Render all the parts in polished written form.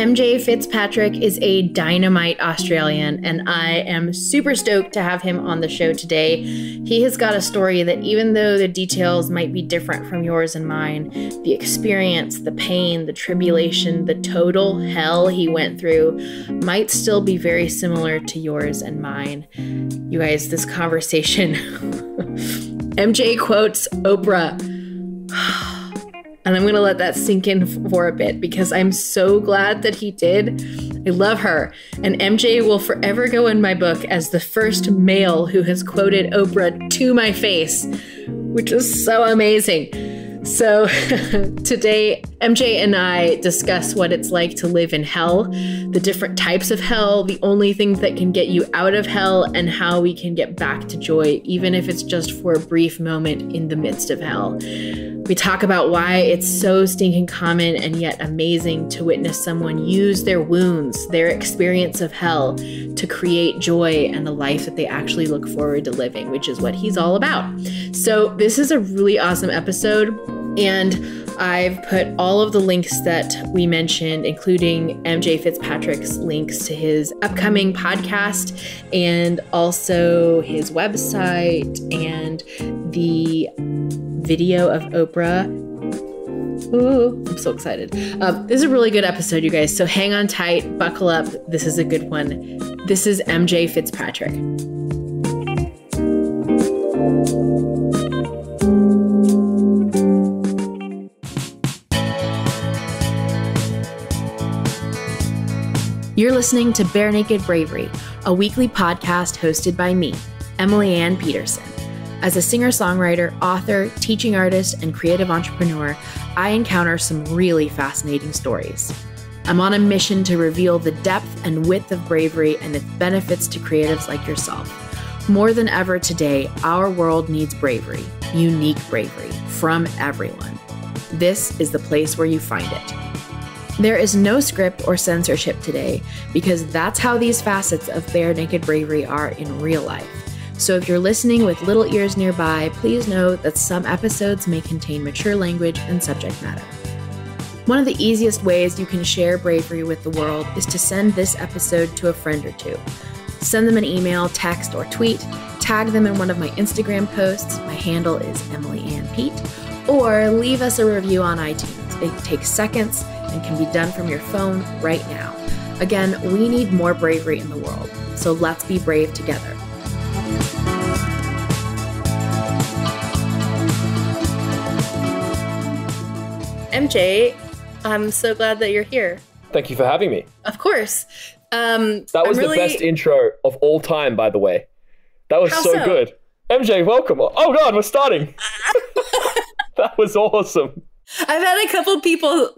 MJ Fitzpatrick is a dynamite Australian, and I am super stoked to have him on the show today. He has got a story that, even though the details might be different from yours and mine, the experience, the pain, the tribulation, the total hell he went through might still be very similar to yours and mine. You guys, this conversation, MJ quotes Oprah. And I'm going to let that sink in for a bit because I'm so glad that he did. I love her. And MJ will forever go in my book as the first male who has quoted Oprah to my face, which is so amazing. So today, MJ and I discuss what it's like to live in hell, the different types of hell, the only things that can get you out of hell, and how we can get back to joy, even if it's just for a brief moment in the midst of hell. We talk about why it's so stinking common and yet amazing to witness someone use their wounds, their experience of hell, to create joy and a life that they actually look forward to living, which is what he's all about. So this is a really awesome episode, and I've put all of the links that we mentioned, including MJ Fitzpatrick's links to his upcoming podcast and also his website and the video of Oprah. Ooh, I'm so excited. This is a really good episode, you guys. So hang on tight, buckle up. This is a good one. This is MJ Fitzpatrick. You're listening to Bare Naked Bravery, a weekly podcast hosted by me, Emily Ann Peterson. As a singer-songwriter, author, teaching artist, and creative entrepreneur, I encounter some really fascinating stories. I'm on a mission to reveal the depth and width of bravery and its benefits to creatives like yourself. More than ever today, our world needs bravery, unique bravery, from everyone. This is the place where you find it. There is no script or censorship today because that's how these facets of bare naked bravery are in real life. So if you're listening with little ears nearby, please know that some episodes may contain mature language and subject matter. One of the easiest ways you can share bravery with the world is to send this episode to a friend or two. Send them an email, text, or tweet, tag them in one of my Instagram posts. My handle is Emily Ann Pete, or leave us a review on iTunes. It takes seconds and can be done from your phone right now. Again, we need more bravery in the world, so let's be brave together. MJ, I'm so glad that you're here. Thank you for having me. Of course. That was the best intro of all time, by the way. That was so good. MJ, welcome. Oh God, we're starting. That was awesome. I've had a couple people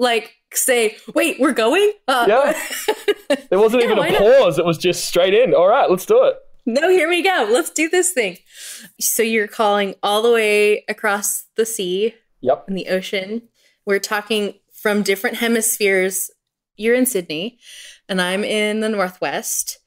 say, wait, we're going? Yeah. There wasn't even a pause. It was just straight in. All right, let's do it. No, here we go. Let's do this thing. So you're calling all the way across the sea. Yep. In the ocean. We're talking from different hemispheres. You're in Sydney and I'm in the Northwest.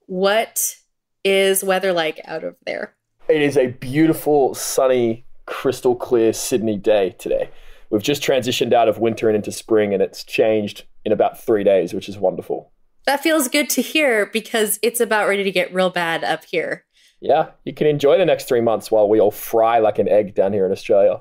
What is weather like out of there? It is a beautiful, sunny, crystal clear Sydney day today. We've just transitioned out of winter and into spring, and it's changed in about 3 days, which is wonderful. That feels good to hear because it's about ready to get real bad up here. Yeah, you can enjoy the next 3 months while we all fry like an egg down here in Australia.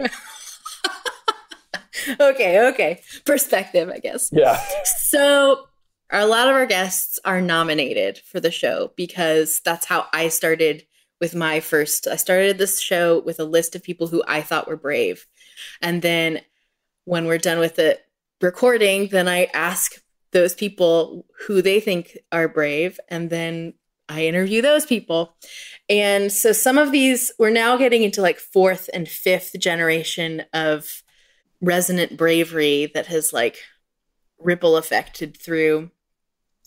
Okay. Perspective, I guess. Yeah. So a lot of our guests are nominated for the show because that's how I started with I started this show with a list of people who I thought were brave. And then when we're done with the recording, then I ask those people who they think are brave, and then I interview those people. And so some of these, we're now getting into like fourth and fifth generation of resonant bravery that has ripple affected through.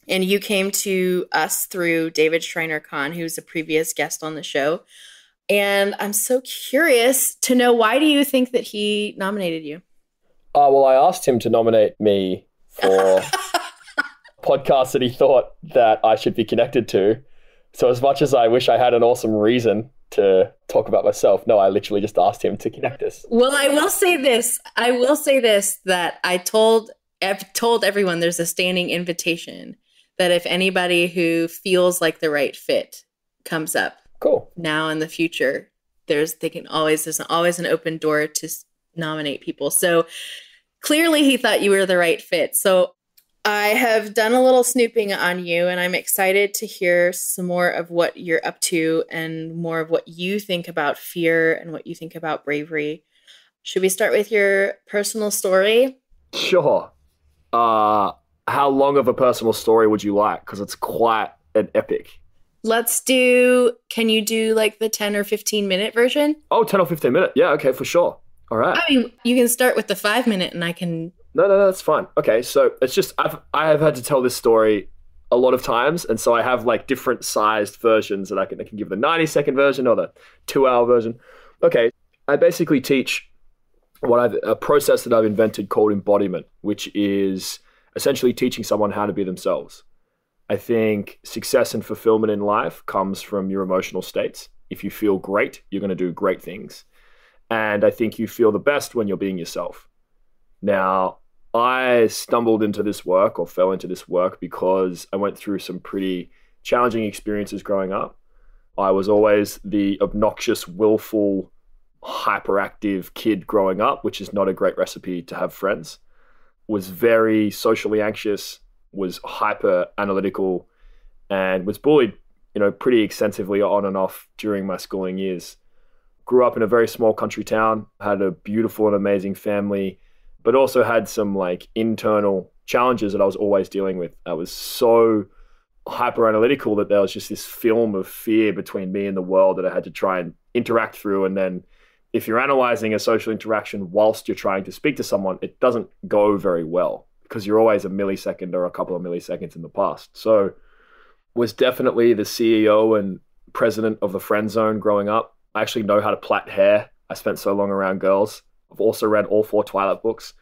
And you came to us through David Schreiner-Kahn, who's a previous guest on the show. And I'm so curious to know, why do you think that he nominated you? Well, I asked him to nominate me for podcasts that he thought that I should be connected to. So as much as I wish I had an awesome reason to talk about myself, no, I literally just asked him to connect us. Well, I will say this, that I told I've told everyone there's a standing invitation that if anybody who feels like the right fit comes up Cool. now in the future, there's always an open door to nominate people. So clearly he thought you were the right fit. So I have done a little snooping on you, and I'm excited to hear some more of what you're up to and more of what you think about fear and what you think about bravery. Should we start with your personal story? Sure. How long of a personal story would you like? Because it's quite an epic. Can you do like the 10 or 15 minute version? Oh, 10 or 15 minutes. Yeah, okay, for sure. All right. I mean, you can start with the 5 minute and I can... No, that's fine. Okay, so it's just, I have had to tell this story a lot of times, and so I have like different sized versions that I can give the 90-second version or the 2-hour version. Okay, I basically teach a process that I've invented called embodiment, which is essentially teaching someone how to be themselves. I think success and fulfillment in life comes from your emotional states. If you feel great, you're going to do great things. And I think you feel the best when you're being yourself. Now, I stumbled into this work or fell into this work because I went through some pretty challenging experiences growing up. I was always the obnoxious, willful, hyperactive kid growing up, which is not a great recipe to have friends. Was very socially anxious, was hyper analytical, and was bullied, pretty extensively on and off during my schooling years. Grew up in a very small country town, had a beautiful and amazing family, but also had some like internal challenges that I was always dealing with. I was so hyper analytical that there was just this film of fear between me and the world that I had to try and interact through. And then if you're analyzing a social interaction whilst you're trying to speak to someone, it doesn't go very well because you're always a millisecond or a couple of milliseconds in the past. So was definitely the CEO and president of the friend zone growing up. I actually know how to plait hair. I spent so long around girls. I've also read all 4 Twilight books,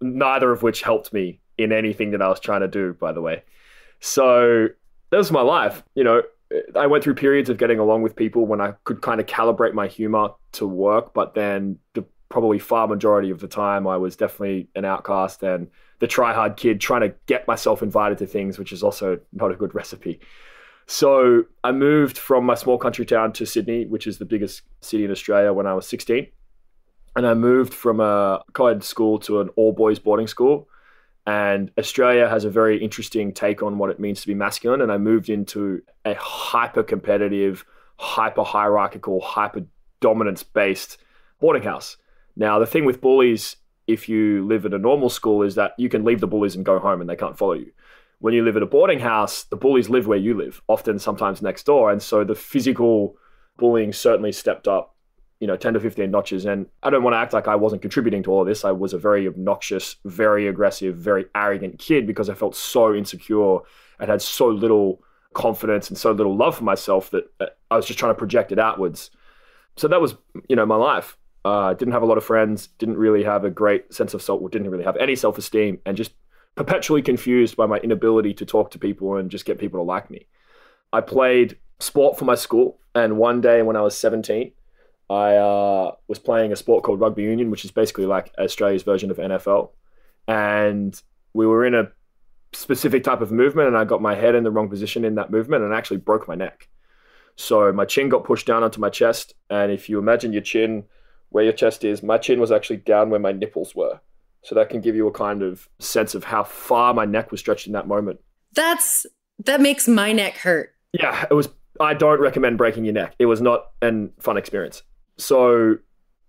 neither of which helped me in anything that I was trying to do, by the way. So that was my life. I went through periods of getting along with people when I could kind of calibrate my humor to work, but then the probably far majority of the time I was definitely an outcast and the try-hard kid trying to get myself invited to things, which is also not a good recipe. So I moved from my small country town to Sydney, which is the biggest city in Australia, when I was 16. And I moved from a co-ed school to an all-boys boarding school. And Australia has a very interesting take on what it means to be masculine. And I moved into a hyper-competitive, hyper-hierarchical, hyper-dominance-based boarding house. Now, the thing with bullies, if you live at a normal school, is that you can leave the bullies and go home and they can't follow you. When you live at a boarding house, the bullies live where you live, often sometimes next door. And so the physical bullying certainly stepped up 10 to 15 notches. And I don't want to act like I wasn't contributing to all of this. I was a very obnoxious, very aggressive, very arrogant kid because I felt so insecure and had so little confidence and so little love for myself that I was just trying to project it outwards. So that was, my life. Didn't have a lot of friends, didn't really have a great sense of self, didn't really have any self-esteem, and just perpetually confused by my inability to talk to people and just get people to like me. I played sport for my school. And one day when I was 17, I was playing a sport called rugby union, which is basically like Australia's version of NFL. And we were in a specific type of movement and I got my head in the wrong position in that movement and actually broke my neck. So my chin got pushed down onto my chest. And if you imagine your chin where your chest is, my chin was actually down where my nipples were. So that can give you a kind of sense of how far my neck was stretched in that moment. That makes my neck hurt. Yeah, it was. I don't recommend breaking your neck. It was not a fun experience. So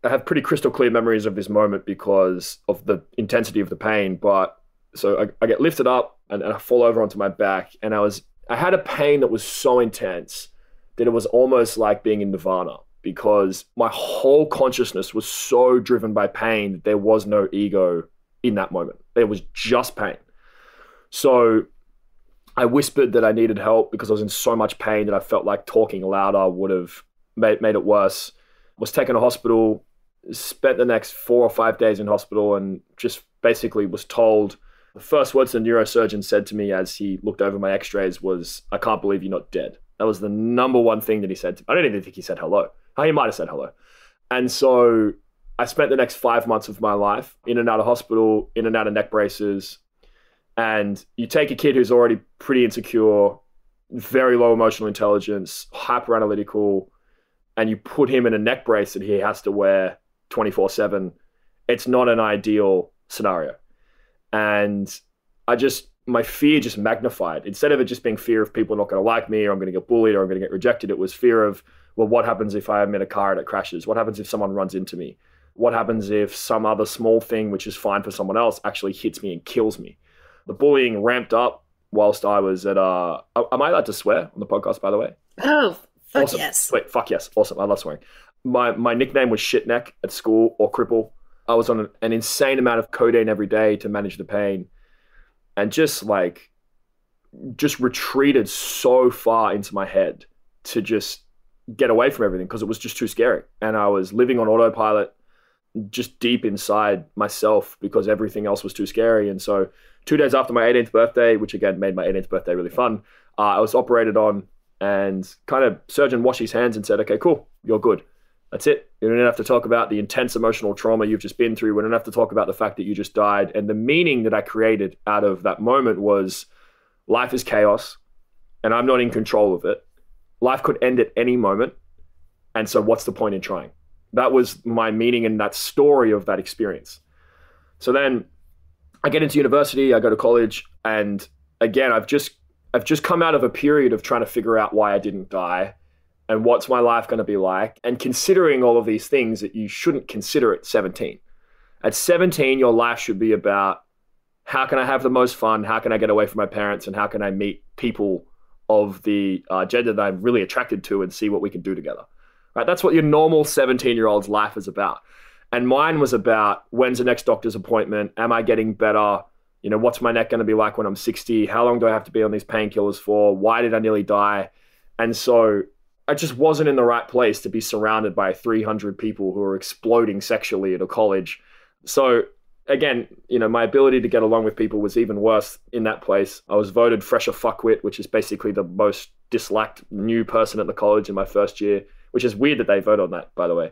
I have pretty crystal clear memories of this moment because of the intensity of the pain. But so I get lifted up and I fall over onto my back, and I had a pain that was so intense that it was almost like being in nirvana, because my whole consciousness was so driven by pain that there was no ego in that moment. There was just pain. So I whispered that I needed help because I was in so much pain that I felt like talking louder would have made it worse. Was taken to hospital, spent the next 4 or 5 days in hospital, and just basically was told, the first words the neurosurgeon said to me as he looked over my x-rays was, "I can't believe you're not dead." That was the number one thing that he said to me. I don't even think he said hello. He might have said hello. And so I spent the next 5 months of my life in and out of hospital, in and out of neck braces. And you take a kid who's already pretty insecure, very low emotional intelligence, hyper analytical, and you put him in a neck brace that he has to wear 24/7. It's not an ideal scenario. And my fear just magnified. Instead of it just being fear of people not going to like me, or I'm going to get bullied, or I'm going to get rejected, it was fear of, well, what happens if I'm in a car and it crashes? What happens if someone runs into me? What happens if some other small thing, which is fine for someone else, actually hits me and kills me? The bullying ramped up whilst I was at, am I allowed to swear on the podcast, by the way? Oh, fuck awesome. yes. Wait, fuck yes. Awesome. I love swearing. My nickname was Shitneck at school, or Cripple. I was on an insane amount of codeine every day to manage the pain, and just retreated so far into my head to just get away from everything because it was just too scary. And I was living on autopilot, just deep inside myself, because everything else was too scary. And so 2 days after my 18th birthday, which again made my 18th birthday really fun, I was operated on, and kind of surgeon washed his hands and said, okay, cool, you're good. That's it. You don't have to talk about the intense emotional trauma you've just been through. We don't have to talk about the fact that you just died. And the meaning that I created out of that moment was, life is chaos and I'm not in control of it. Life could end at any moment. And so what's the point in trying? That was my meaning in that story of that experience. So then I get into university, I go to college, and again, I've just come out of a period of trying to figure out why I didn't die and what's my life going to be like, and considering all of these things that you shouldn't consider at 17. At 17, your life should be about, how can I have the most fun? How can I get away from my parents? And how can I meet people of the gender that I'm really attracted to and see what we can do together? Right? That's what your normal 17-year-old's life is about. And mine was about, when's the next doctor's appointment? Am I getting better? What's my neck going to be like when I'm 60? How long do I have to be on these painkillers for? Why did I nearly die? And so I just wasn't in the right place to be surrounded by 300 people who are exploding sexually at a college. So again, my ability to get along with people was even worse in that place. I was voted fresher fuckwit, which is basically the most disliked new person at the college in my first year, which is weird that they vote on that, by the way.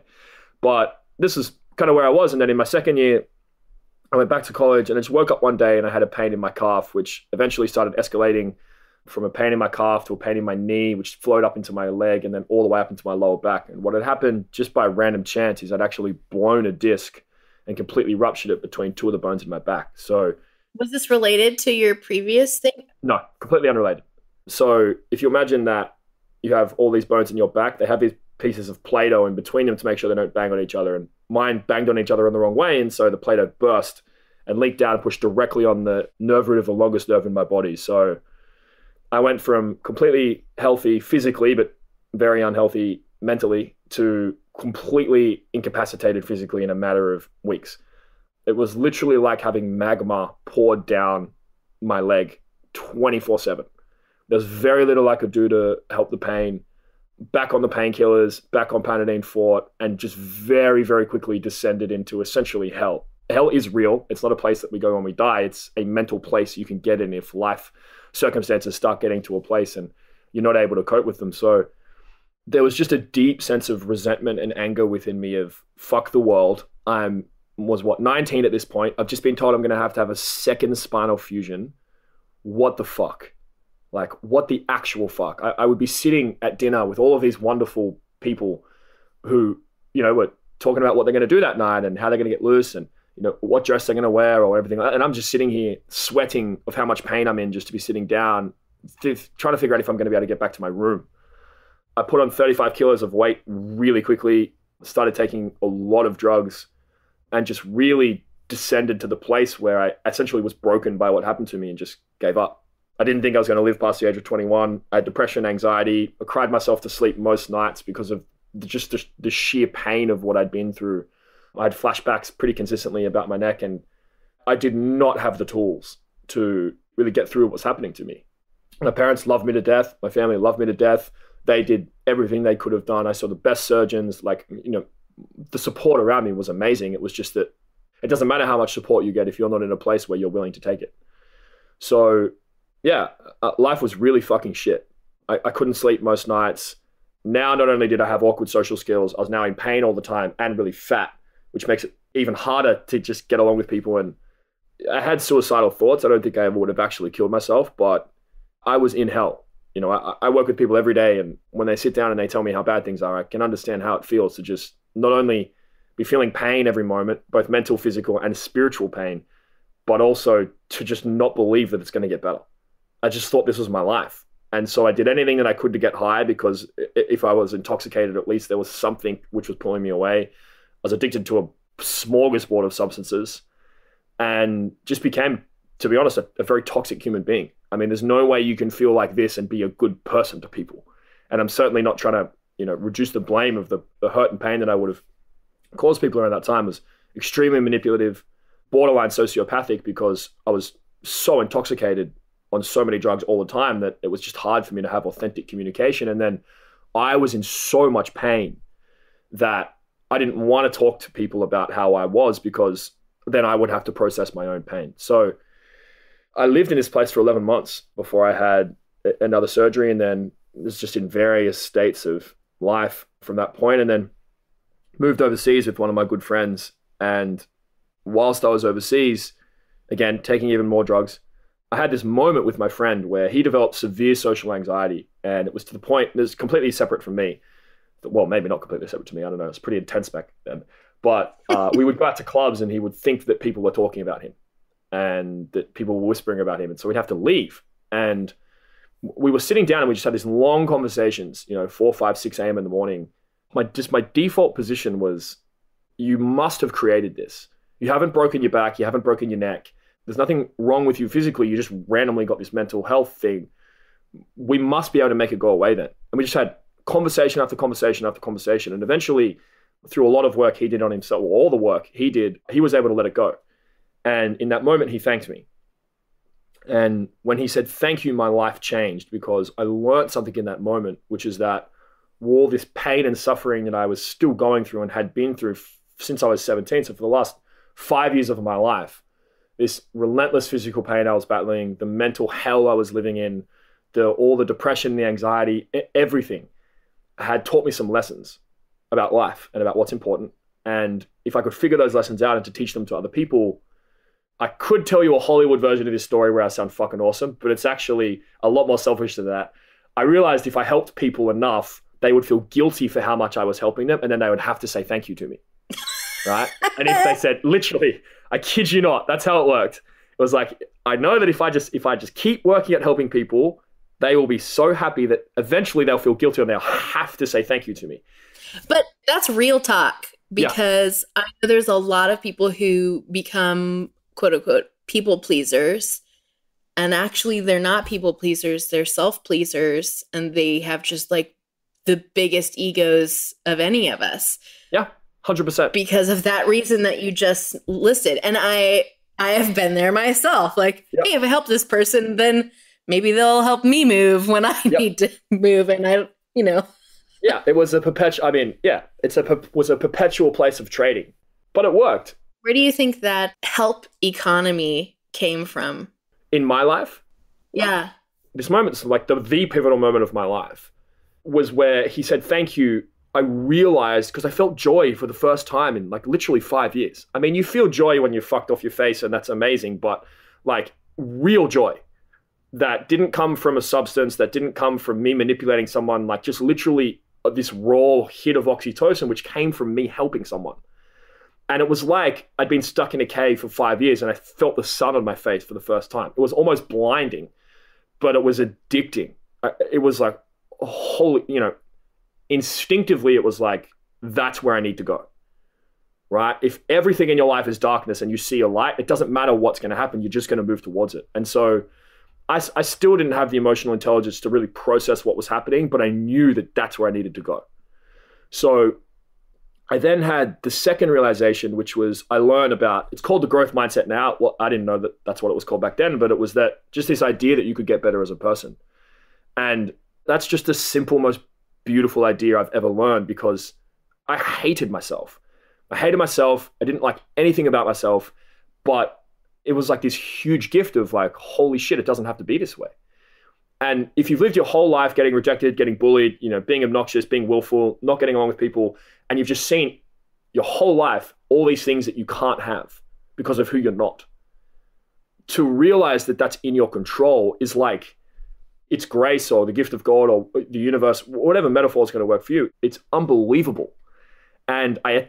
But this is kind of where I was. And then in my second year, I went back to college, and I just woke up one day and I had a pain in my calf, which eventually started escalating from a pain in my calf to a pain in my knee, which flowed up into my leg and then all the way up into my lower back. And what had happened just by random chance is I'd actually blown a disc and completely ruptured it between two of the bones in my back. So was this related to your previous thing? No, completely unrelated. So if you imagine that you have all these bones in your back, they have these pieces of Play-Doh in between them to make sure they don't bang on each other. And mine banged on each other in the wrong way. And so the Play-Doh burst and leaked down and pushed directly on the nerve root of the longest nerve in my body. So I went from completely healthy physically, but very unhealthy mentally, to completely incapacitated physically in a matter of weeks. It was literally like having magma poured down my leg 24/7. There's very little I could do to help the pain. Back on the painkillers, back on Panadine Fort, and just very, very quickly descended into essentially hell. Hell is real. It's not a place that we go when we die. It's a mental place you can get in if life circumstances start getting to a place and you're not able to cope with them. So there was just a deep sense of resentment and anger within me of, fuck the world. I was 19 at this point. I've just been told I'm going to have a second spinal fusion. What the fuck? Like, what the actual fuck? I would be sitting at dinner with all of these wonderful people who, were talking about what they're going to do that night and how they're going to get loose and, what dress they're going to wear or everything. And I'm just sitting here sweating of how much pain I'm in just to be sitting down, trying to figure out if I'm going to be able to get back to my room. I put on 35 kilos of weight really quickly, started taking a lot of drugs, and just really descended to the place where I essentially was broken by what happened to me and just gave up. I didn't think I was going to live past the age of 21. I had depression, anxiety. I cried myself to sleep most nights because of just the sheer pain of what I'd been through. I had flashbacks pretty consistently about my neck, and I did not have the tools to really get through what was happening to me. My parents loved me to death. My family loved me to death. They did everything they could have done. I saw the best surgeons. The support around me was amazing. It was just that it doesn't matter how much support you get if you're not in a place where you're willing to take it. So yeah, life was really fucking shit. I couldn't sleep most nights. Now, not only did I have awkward social skills, I was now in pain all the time and really fat which makes it even harder to just get along with people. And I had suicidal thoughts. I don't think I ever would have actually killed myself, but I was in hell. You know, I work with people every day, and when they sit down and they tell me how bad things are, I can understand how it feels to just not only be feeling pain every moment, both mental, physical, and spiritual pain, but also to just not believe that it's going to get better. I just thought this was my life. And so I did anything that I could to get high, because if I was intoxicated, at least there was something which was pulling me away. I was addicted to a smorgasbord of substances and just became, to be honest, a very toxic human being. I mean, there's no way you can feel like this and be a good person to people. And I'm certainly not trying to, you know, reduce the blame of the hurt and pain that I would have caused people around that time. I was extremely manipulative, borderline sociopathic, because I was so intoxicated on so many drugs all the time that it was just hard for me to have authentic communication. And then I was in so much pain that I didn't want to talk to people about how I was, because then I would have to process my own pain. So I lived in this place for 11 months before I had another surgery, and then was just in various states of life from that point, and then moved overseas with one of my good friends. And whilst I was overseas, again, taking even more drugs, I had this moment with my friend where he developed severe social anxiety, and it was to the point that was completely separate from me. Well, maybe not completely separate to me. I don't know. It was pretty intense back then. But we would go out to clubs and he would think that people were talking about him and that people were whispering about him. And so we'd have to leave. And we were sitting down and we just had these long conversations, 4, 5, 6 a.m. in the morning. My default position was, you must have created this. You haven't broken your back. You haven't broken your neck. There's nothing wrong with you physically. You just randomly got this mental health thing. We must be able to make it go away then. And we just had conversation after conversation after conversation. And eventually, through a lot of work he did on himself, or all the work he did, he was able to let it go. And in that moment, he thanked me. And when he said, thank you, my life changed, because I learned something in that moment, which is that all this pain and suffering that I was still going through and had been through since I was 17. So for the last 5 years of my life, this relentless physical pain I was battling, the mental hell I was living in, all the depression, the anxiety, everything had taught me some lessons about life and about what's important. And if I could figure those lessons out and to teach them to other people, I could tell you a Hollywood version of this story where I sound fucking awesome, but it's actually a lot more selfish than that. I realized if I helped people enough, they would feel guilty for how much I was helping them, and then they would have to say thank you to me, right? And if they said, literally, I kid you not, that's how it worked. It was like, I know that if I just keep working at helping people, they will be so happy that eventually they'll feel guilty and they'll have to say thank you to me. But that's real talk, because I know there's a lot of people who become, quote unquote, people pleasers. And actually they're not people pleasers, they're self pleasers. And they have just like the biggest egos of any of us. Yeah, 100%. Because of that reason that you just listed. And I have been there myself. Like, hey, if I help this person, then maybe they'll help me move when I need to move. And Yeah, it was a was a perpetual place of trading, but it worked. Where do you think that help economy came from? In my life? Yeah. This moment's like the pivotal moment of my life was where he said, thank you. I realized, because I felt joy for the first time in like literally 5 years. I mean, you feel joy when you're fucked off your face and that's amazing, but like real joy that didn't come from a substance, that didn't come from me manipulating someone, like just literally this raw hit of oxytocin, which came from me helping someone. And it was like I'd been stuck in a cave for 5 years and I felt the sun on my face for the first time. It was almost blinding, but it was addicting. It was like, holy, instinctively it was like, that's where I need to go, right? If everything in your life is darkness and you see a light, it doesn't matter what's going to happen. You're just going to move towards it. And so I still didn't have the emotional intelligence to really process what was happening, but I knew that that's where I needed to go. So I then had the second realization, which was I learned about, it's called the growth mindset now. Well, I didn't know that that's what it was called back then, but it was that just this idea that you could get better as a person. And that's just the simple, most beautiful idea I've ever learned, because I hated myself. I didn't like anything about myself, but it was like this huge gift of like, holy shit, it doesn't have to be this way. And if you've lived your whole life getting rejected, getting bullied, being obnoxious, being willful, not getting along with people, and you've just seen your whole life all these things that you can't have because of who you're not. To realize that that's in your control is like, it's grace or the gift of God or the universe, whatever metaphor is going to work for you. It's unbelievable. And I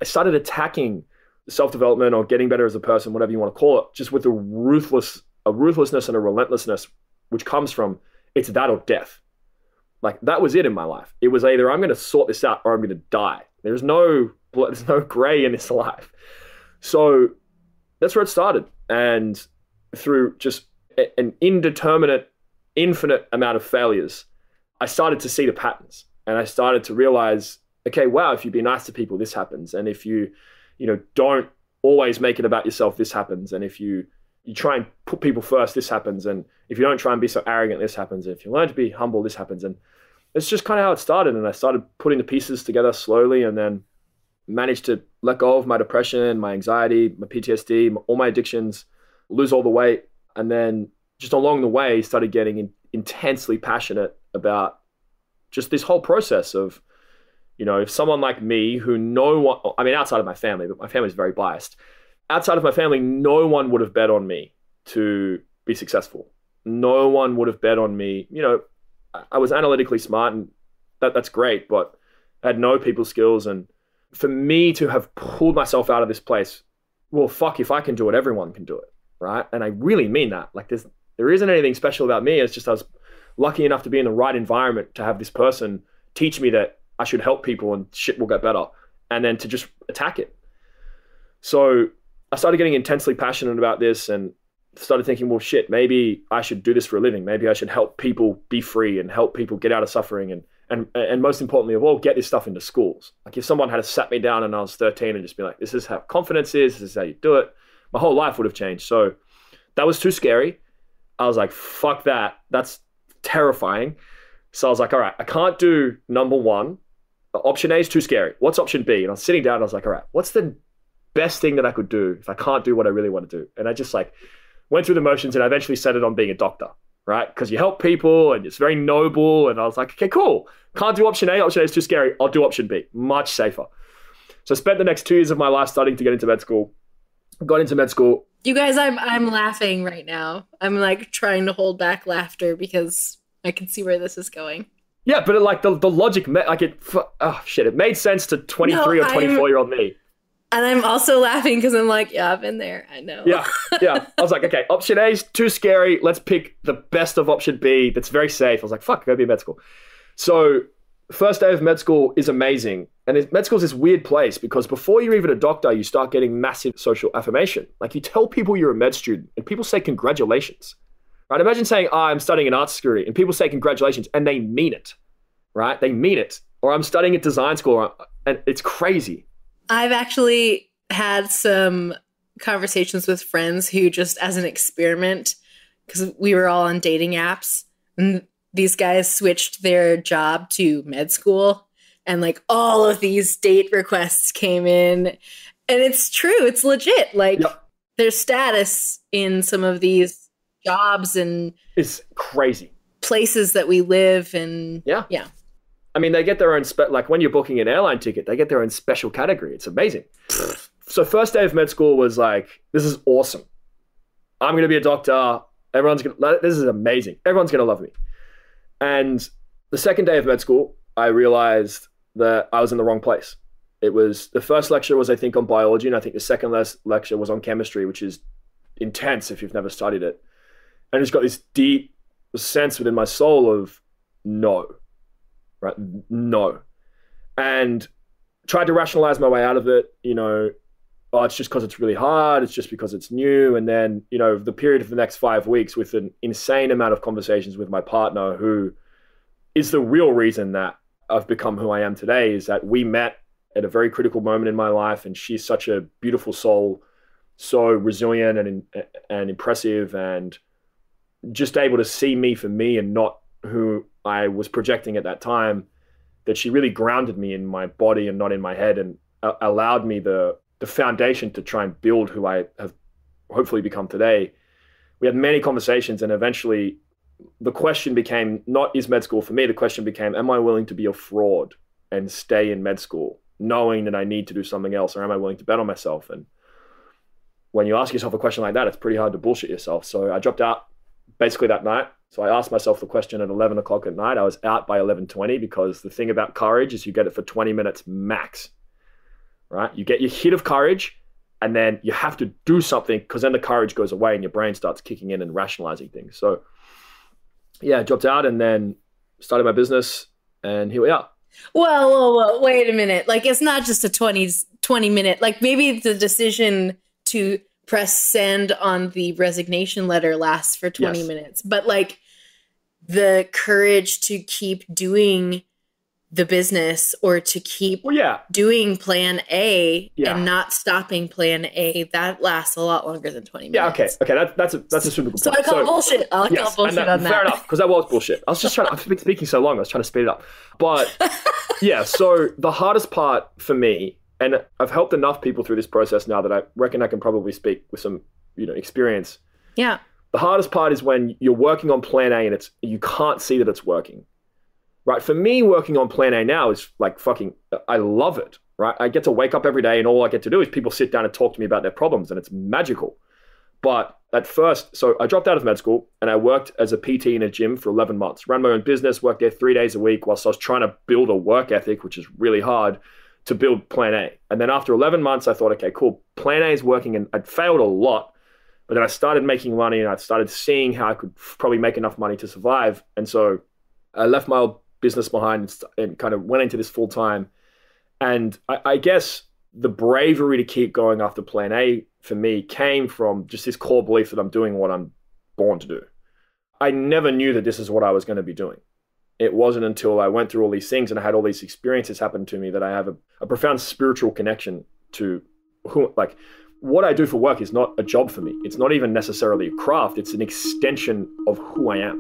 started attacking self-development or getting better as a person, whatever you want to call it, just with a ruthlessness and a relentlessness, which comes from, it's that or death. Like, that was it in my life. It was either I'm going to sort this out or I'm going to die. There's no gray in this life. So that's where it started. And through just an indeterminate, infinite amount of failures, I started to see the patterns, and I started to realize, okay, wow, if you be nice to people, this happens. And if you don't always make it about yourself, this happens. And if you try and put people first, this happens. And if you don't try and be so arrogant, this happens. And if you learn to be humble, this happens. And it's just kind of how it started. And I started putting the pieces together slowly, and then managed to let go of my depression, my anxiety, my PTSD, all my addictions, lose all the weight. And then just along the way, started getting intensely passionate about just this whole process of, if someone like me who outside of my family, but my family is very biased. Outside of my family, no one would have bet on me to be successful. No one would have bet on me. I was analytically smart, and that's great, but I had no people skills. And for me to have pulled myself out of this place, well, fuck, if I can do it, everyone can do it, right? And I really mean that. Like, there isn't anything special about me. It's just I was lucky enough to be in the right environment to have this person teach me that I should help people and shit will get better, and then to just attack it. So I started getting intensely passionate about this and started thinking, well, shit, maybe I should do this for a living. Maybe I should help people be free and help people get out of suffering. And most importantly of all, get this stuff into schools. Like, if someone had sat me down and I was 13 and just be like, this is how confidence is, this is how you do it, my whole life would have changed. So that was too scary. I was like, fuck that. That's terrifying. So I was like, all right, I can't do number one. Option A is too scary. What's option B? And I was sitting down and I was like, all right, what's the best thing that I could do if I can't do what I really want to do? And I just went through the motions, and I eventually settled on being a doctor, right? Because you help people and it's very noble. And I was like, okay, cool. Can't do option A. Option A is too scary. I'll do option B. Much safer. So I spent the next 2 years of my life studying to get into med school. Got into med school. You guys, I'm laughing right now. I'm trying to hold back laughter because I can see where this is going. Yeah, but the logic, it made sense to 23 or 24-year-old me. And I'm also laughing because I'm like, yeah, I've been there. I know. Yeah. I was like, okay, option A is too scary. Let's pick the best of option B that's very safe. I was like, fuck, go be med school. So first day of med school is amazing. And med school is this weird place because before you're even a doctor, you start getting massive social affirmation. Like, you tell people you're a med student and people say congratulations. Right? Imagine saying, I'm studying an arts degree, and people say congratulations, and they mean it, right? They mean it. Or I'm studying at design school, and it's crazy. I've actually had some conversations with friends who, just as an experiment, because we were all on dating apps, and these guys switched their job to med school, and all of these date requests came in. And it's true. It's legit. Their status in some of these jobs and it's crazy places that we live in. Yeah. I mean, they get their own when you're booking an airline ticket, they get their own special category. It's amazing. So first day of med school was like, this is awesome. I'm going to be a doctor. This is amazing. Everyone's going to love me. And the second day of med school, I realized that I was in the wrong place. It was, the first lecture was, I think, on biology. And I think the second lecture was on chemistry, which is intense if you've never studied it. And it's got this deep sense within my soul of no, right? No. And tried to rationalize my way out of it. It's just because it's really hard. It's just because it's new. And then, the period of the next 5 weeks with an insane amount of conversations with my partner, who is the real reason that I've become who I am today, is that we met at a very critical moment in my life. And she's such a beautiful soul, so resilient and impressive, and just able to see me for me and not who I was projecting at that time, that she really grounded me in my body and not in my head, and allowed me the foundation to try and build who I have hopefully become today. We had many conversations, and eventually the question became not, is med school for me? The question became, am I willing to be a fraud and stay in med school knowing that I need to do something else, or am I willing to bet on myself? And when you ask yourself a question like that, it's pretty hard to bullshit yourself. So I dropped out basically that night. So I asked myself the question at 11 o'clock at night. I was out by 11:20, because the thing about courage is you get it for 20 minutes max, right? You get your hit of courage, and then you have to do something, because then the courage goes away and your brain starts kicking in and rationalizing things. So yeah, I dropped out and then started my business, and here we are. Whoa, wait a minute. Like, it's not just a 20 minute, like maybe the decision to press send on the resignation letter lasts for 20 minutes, but like the courage to keep doing the business, or to keep doing plan A and not stopping plan A, that lasts a lot longer than 20 minutes. Yeah, okay. That's a super good point. So I call bullshit. I'll call bullshit on that. Fair enough, because that was bullshit. I was just trying to, I've been speaking so long, I was trying to speed it up. But yeah, so the hardest part for me, and I've helped enough people through this process now that I reckon I can probably speak with some, experience. Yeah. The hardest part is when you're working on plan A and you can't see that it's working. Right. For me, working on plan A now is like I love it. Right. I get to wake up every day, and all I get to do is people sit down and talk to me about their problems, and it's magical. But at first, so I dropped out of med school and I worked as a PT in a gym for 11 months, ran my own business, worked there 3 days a week whilst I was trying to build a work ethic, which is really hard to build plan A. And then after 11 months, I thought, okay, cool. Plan A is working, and I'd failed a lot, but then I started making money, and I started seeing how I could probably make enough money to survive. And so I left my old business behind and kind of went into this full time. And I guess the bravery to keep going after plan A for me came from just this core belief that I'm doing what I'm born to do. I never knew that this is what I was going to be doing. It wasn't until I went through all these things and I had all these experiences happen to me that I have a profound spiritual connection to what I do for work is not a job for me. It's not even necessarily a craft. It's an extension of who I am.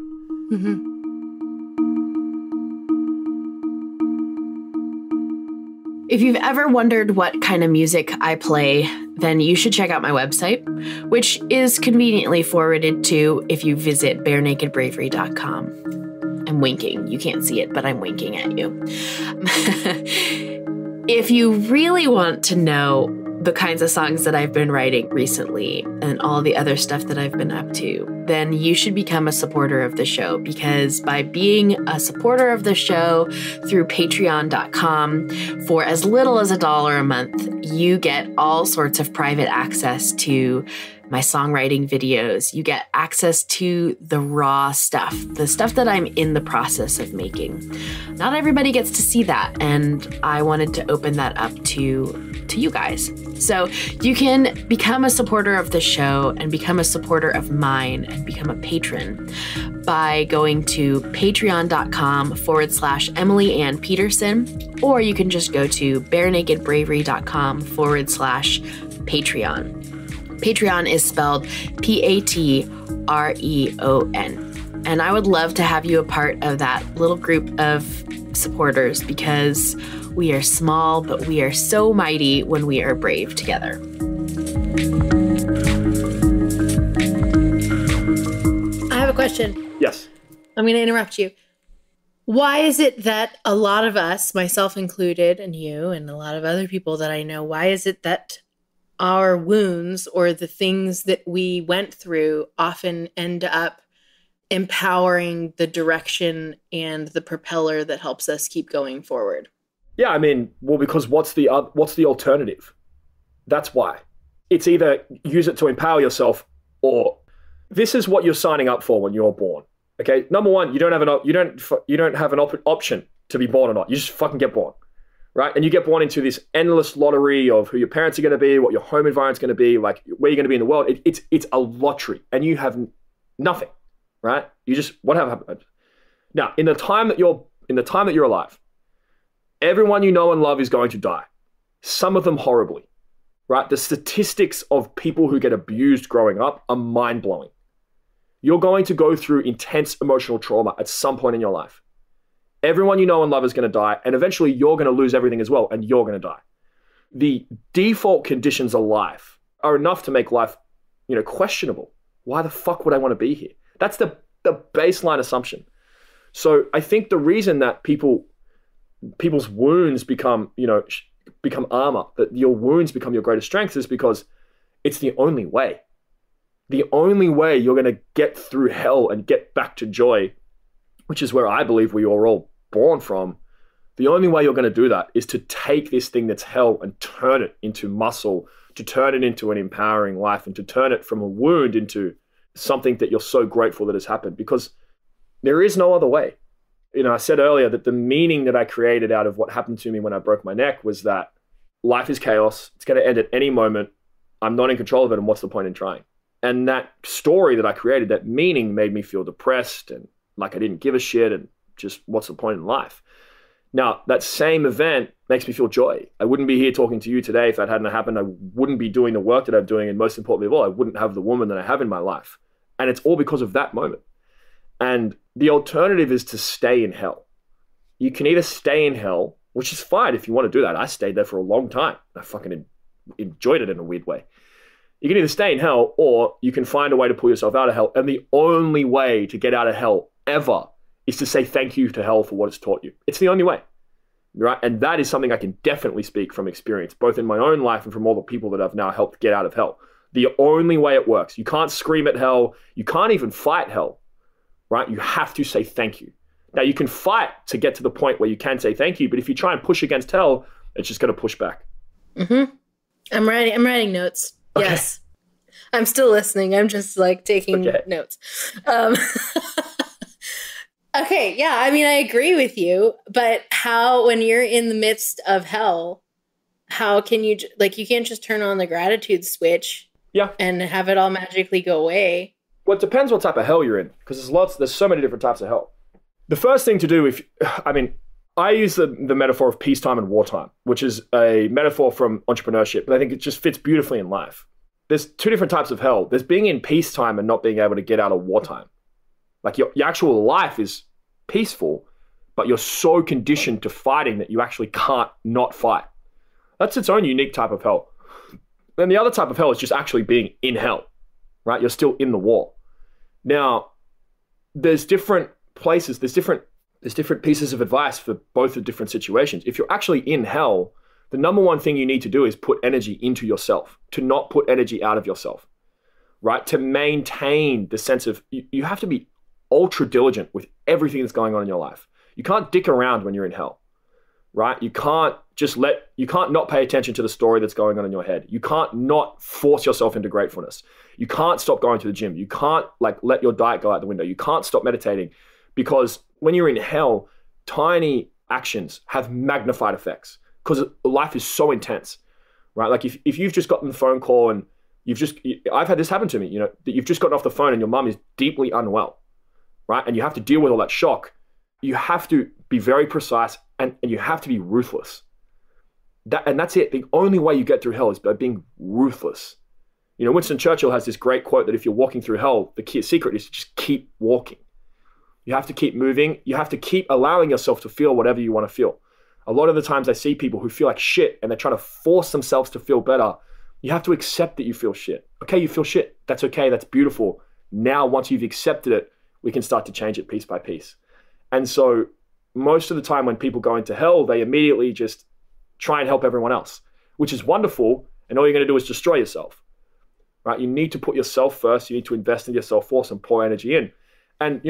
Mm-hmm. If you've ever wondered what kind of music I play, then you should check out my website, which is conveniently forwarded to if you visit barenakedbravery.com. I'm winking. You can't see it, but I'm winking at you. If you really want to know the kinds of songs that I've been writing recently and all the other stuff that I've been up to, then you should become a supporter of the show, because by being a supporter of the show through patreon.com for as little as $1 a month, you get all sorts of private access to my songwriting videos. You get access to the raw stuff, the stuff that I'm in the process of making. Not everybody gets to see that, and I wanted to open that up to you guys. So you can become a supporter of the show and become a supporter of mine and become a patron by going to patreon.com/Emily Ann Peterson, or you can just go to barenakedbravery.com/Patreon. Patreon is spelled Patreon. And I would love to have you a part of that little group of supporters, because we are small, but we are so mighty when we are brave together. I have a question. Yes. I'm going to interrupt you. Why is it that a lot of us, myself included, and you, and a lot of other people that I know, why is it that our wounds or the things that we went through often end up empowering the direction and the propeller that helps us keep going forward? Yeah, I mean, well, because what's the alternative? That's why. It's either use it to empower yourself, or this is what you're signing up for when you're born. Okay, number one, you don't have an option to be born or not. You just fucking get born, right? And you get born into this endless lottery of who your parents are going to be, what your home environment's going to be, like where you're going to be in the world. It's a lottery, and you have nothing, right? You just what happened. Now, in the time that you're alive, everyone you know and love is going to die. Some of them horribly, right? The statistics of people who get abused growing up are mind-blowing. You're going to go through intense emotional trauma at some point in your life. Everyone you know and love is going to die, and eventually you're going to lose everything as well, and you're going to die. The default conditions of life are enough to make life, questionable. Why the fuck would I want to be here? That's the baseline assumption. So I think the reason that people's wounds become, become armor, that your wounds become your greatest strengths, is because it's the only way. The only way you're going to get through hell and get back to joy, which is where I believe we are all born from, the only way you're going to do that is to take this thing that's hell and turn it into muscle, to turn it into an empowering life, and to turn it from a wound into something that you're so grateful that has happened, because there is no other way. I said earlier that the meaning that I created out of what happened to me when I broke my neck was that life is chaos. It's going to end at any moment. I'm not in control of it. And what's the point in trying? And that story that I created, that meaning, made me feel depressed and like I didn't give a shit, and just what's the point in life? Now, that same event makes me feel joy. I wouldn't be here talking to you today if that hadn't happened. I wouldn't be doing the work that I'm doing. And most importantly of all, I wouldn't have the woman that I have in my life. And it's all because of that moment. And the alternative is to stay in hell. You can either stay in hell, which is fine if you want to do that. I stayed there for a long time. I fucking enjoyed it in a weird way. You can either stay in hell, or you can find a way to pull yourself out of hell. And the only way to get out of hell ever is to say thank you to hell for what it's taught you. It's the only way, right? And that is something I can definitely speak from experience, both in my own life and from all the people that I've now helped get out of hell. The only way it works. You can't scream at hell. You can't even fight hell, right? You have to say thank you. Now, you can fight to get to the point where you can say thank you, but if you try and push against hell, it's just going to push back. Mm-hmm. I'm writing notes. Okay. Yes. I'm still listening. I'm just like taking notes. Okay, yeah, I mean, I agree with you, but how, when you're in the midst of hell, how can you, you can't just turn on the gratitude switch and have it all magically go away? Well, it depends what type of hell you're in, because there's so many different types of hell. The first thing to do, I use the metaphor of peacetime and wartime, which is a metaphor from entrepreneurship, but I think it just fits beautifully in life. There's two different types of hell. There's being in peacetime and not being able to get out of wartime. Like your actual life is peaceful, but you're so conditioned to fighting that you actually can't not fight. That's its own unique type of hell. Then the other type of hell is just actually being in hell, right? You're still in the war. Now, there's different places, there's different pieces of advice for both the different situations. If you're actually in hell, the number one thing you need to do is put energy into yourself, to not put energy out of yourself, right? To maintain the sense of, you have to be ultra diligent with everything that's going on in your life. You can't dick around when you're in hell, right? You can't not pay attention to the story that's going on in your head. You can't not force yourself into gratefulness. You can't stop going to the gym. You can't let your diet go out the window. You can't stop meditating, because when you're in hell, tiny actions have magnified effects, because life is so intense, right? Like if you've just gotten the phone call and I've had this happen to me, that you've just gotten off the phone and your mum is deeply unwell, right? And you have to deal with all that shock. You have to be very precise and you have to be ruthless. And that's it. The only way you get through hell is by being ruthless. Winston Churchill has this great quote that if you're walking through hell, the key secret is to just keep walking. You have to keep moving. You have to keep allowing yourself to feel whatever you want to feel. A lot of the times I see people who feel like shit and they're trying to force themselves to feel better. You have to accept that you feel shit. Okay, you feel shit. That's okay. That's beautiful. Now, once you've accepted it, we can start to change it piece by piece. And so most of the time when people go into hell, they immediately just try and help everyone else, which is wonderful. And all you're going to do is destroy yourself, right? You need to put yourself first. You need to invest in yourself first and pour energy in. And,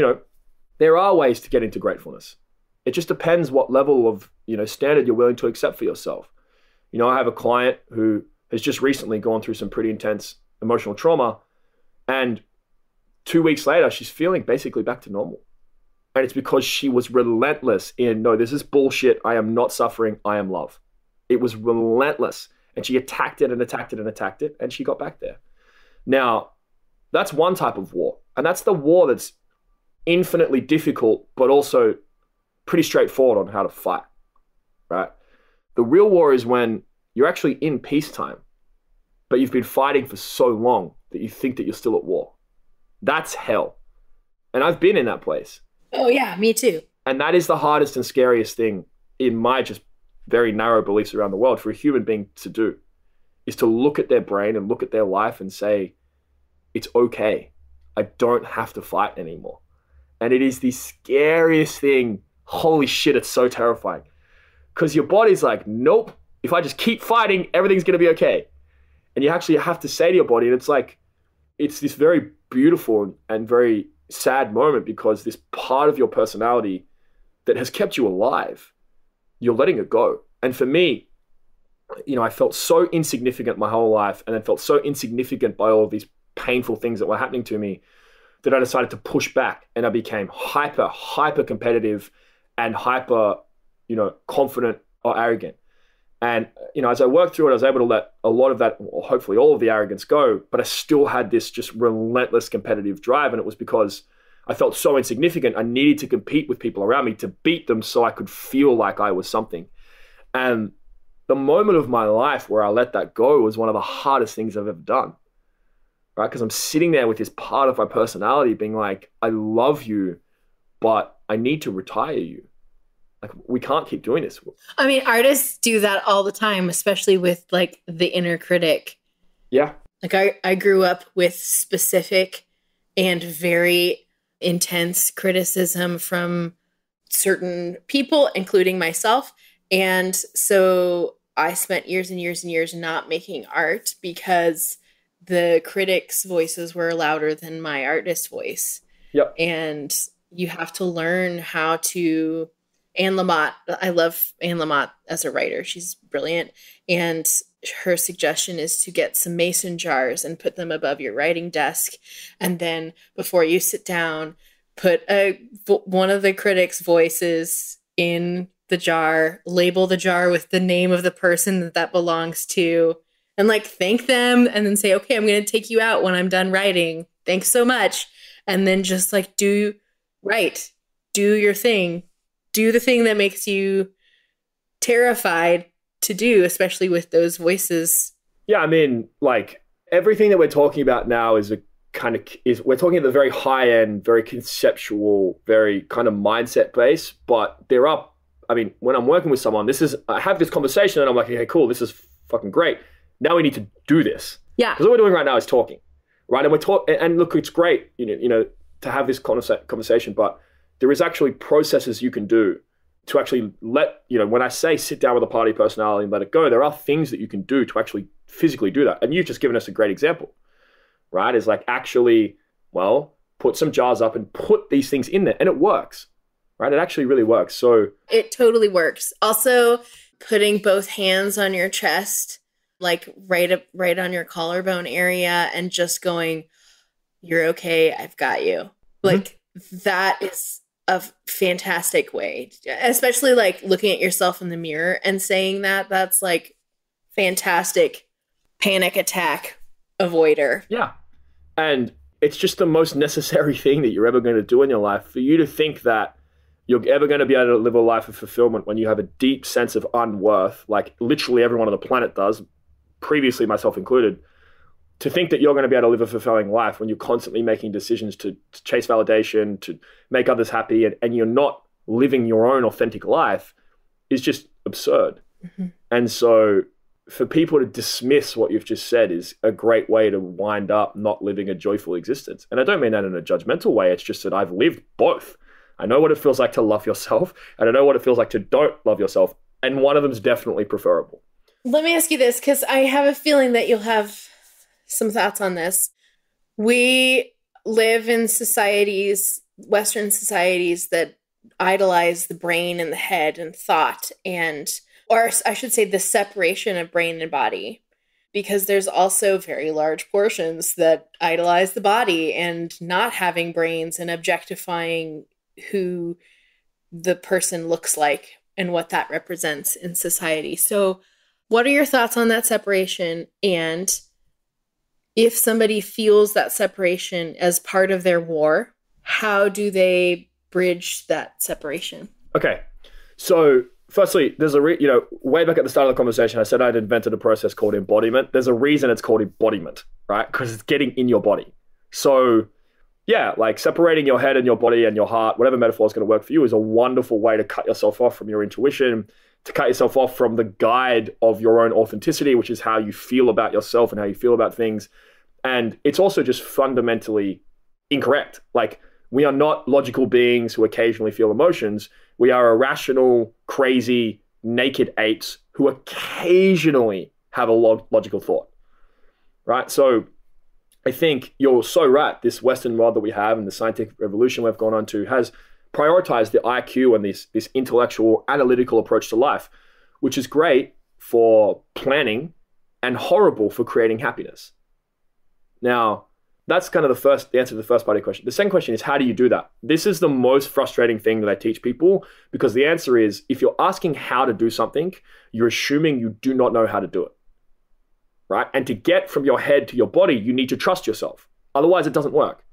there are ways to get into gratefulness. It just depends what level of, standard you're willing to accept for yourself. I have a client who has just recently gone through some pretty intense emotional trauma, and 2 weeks later, she's feeling basically back to normal. And it's because she was relentless in, no, this is bullshit. I am not suffering. I am love. It was relentless. And she attacked it and attacked it and attacked it. And she got back there. Now, that's one type of war. And that's the war that's infinitely difficult, but also pretty straightforward on how to fight, right? The real war is when you're actually in peacetime, but you've been fighting for so long that you think that you're still at war. That's hell. And I've been in that place. Oh yeah, me too. And that is the hardest and scariest thing in my just very narrow beliefs around the world for a human being to do, is to look at their brain and look at their life and say, it's okay. I don't have to fight anymore. And it is the scariest thing. Holy shit, it's so terrifying. Because your body's like, nope, if I just keep fighting, everything's going to be okay. And you actually have to say to your body, and it's like, it's this very beautiful and very sad moment, because this part of your personality that has kept you alive, you're letting it go. And for me, I felt so insignificant my whole life, and then felt so insignificant by all of these painful things that were happening to me, that I decided to push back, and I became hyper competitive and hyper, confident or arrogant. And, as I worked through it, I was able to let a lot of that, or hopefully all of the arrogance go, but I still had this just relentless competitive drive. And it was because I felt so insignificant. I needed to compete with people around me to beat them so I could feel like I was something. And the moment of my life where I let that go was one of the hardest things I've ever done, right? Because I'm sitting there with this part of my personality being like, I love you, but I need to retire you. Like, we can't keep doing this. I mean, artists do that all the time, especially with like the inner critic. Yeah. Like I grew up with specific and very intense criticism from certain people, including myself. And so I spent years and years and years not making art because the critics' voices were louder than my artist's voice. Yep. And you have to learn how to... Anne Lamott, I love Anne Lamott as a writer. She's brilliant. And her suggestion is to get some mason jars and put them above your writing desk. And then before you sit down, put one of the critics' voices in the jar, label the jar with the name of the person that belongs to, and like thank them, and then say, okay, I'm going to take you out when I'm done writing. Thanks so much. And then just like do your thing. Do the thing that makes you terrified to do, especially with those voices. Yeah, I mean, like everything that we're talking about now is we're talking at the very high end, very conceptual, very kind of mindset base. But when I'm working with someone, I have this conversation and I'm like, okay, cool, this is fucking great. Now we need to do this. Yeah. Because what we're doing right now is talking, right? And look, it's great, to have this conversation, but there is actually processes you can do to actually when I say sit down with a party personality and let it go, there are things that you can do to actually physically do that. And you've just given us a great example, right? Is like actually, put some jars up and put these things in there, and it works, right? It actually really works. So it totally works. Also, putting both hands on your chest, like right on your collarbone area, and just going, you're okay, I've got you. Like that is a fantastic way, especially like looking at yourself in the mirror and saying that's like fantastic panic attack avoider. Yeah. And it's just the most necessary thing that you're ever going to do in your life. For you to think that you're ever going to be able to live a life of fulfillment when you have a deep sense of unworth, like literally everyone on the planet does, previously myself included, to think that you're going to be able to live a fulfilling life when you're constantly making decisions to chase validation, to make others happy, and you're not living your own authentic life is just absurd. Mm-hmm. And so for people to dismiss what you've just said is a great way to wind up not living a joyful existence. And I don't mean that in a judgmental way. It's just that I've lived both. I know what it feels like to love yourself, and I know what it feels like to don't love yourself. And one of them is definitely preferable. Let me ask you this, because I have a feeling that you'll have some thoughts on this. We live in societies, Western societies, that idolize the brain and the head and thought, or I should say the separation of brain and body, because there's also very large portions that idolize the body and not having brains and objectifying who the person looks like and what that represents in society. So what are your thoughts on that separation? And if somebody feels that separation as part of their war, how do they bridge that separation? Okay. So firstly, there's way back at the start of the conversation, I said I'd invented a process called embodiment. There's a reason it's called embodiment, right? Because it's getting in your body. So yeah, like separating your head and your body and your heart, whatever metaphor is going to work for you, is a wonderful way to cut yourself off from your intuition, to cut yourself off from the guide of your own authenticity, which is how you feel about yourself and how you feel about things. And it's also just fundamentally incorrect. Like, we are not logical beings who occasionally feel emotions. We are irrational, crazy, naked apes who occasionally have a logical thought, right? So I think you're so right. This Western world that we have and the scientific revolution we've gone on to has prioritized the IQ and this intellectual, analytical approach to life, which is great for planning and horrible for creating happiness. Now, that's kind of the answer to the first part of the question. The second question is, how do you do that? This is the most frustrating thing that I teach people, because the answer is, if you're asking how to do something, you're assuming you do not know how to do it, right? And to get from your head to your body, you need to trust yourself. Otherwise, it doesn't work,